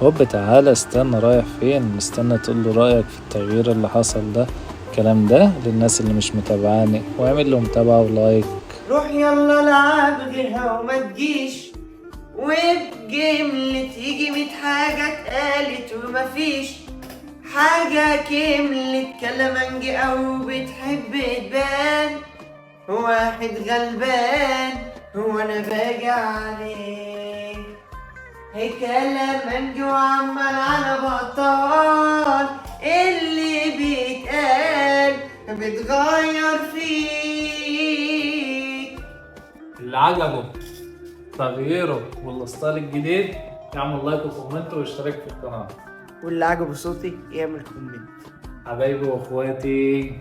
هوب تعالى، استنى رايح فين؟ استنى تقول له رأيك في التغيير اللي حصل ده. الكلام ده للناس اللي مش متابعاني، واعمل له متابعة ولايك. روح يلا العب غيرها وما تجيش، وبجملة تيجي 100 حاجة اتقالت ومفيش حاجة كملت كلامنجي أو بتحب تبان واحد غلبان. هو أنا باجي عليه هي كلامنجي وعمال على بطال، اللي بيتقال بتغير فيك. اللي عجبه تغييره والستايل الجديد يعمل لايك وكومنت واشتراك في القناة. واللي عجبه صوتي يعمل كومنت. حبايبي واخواتي.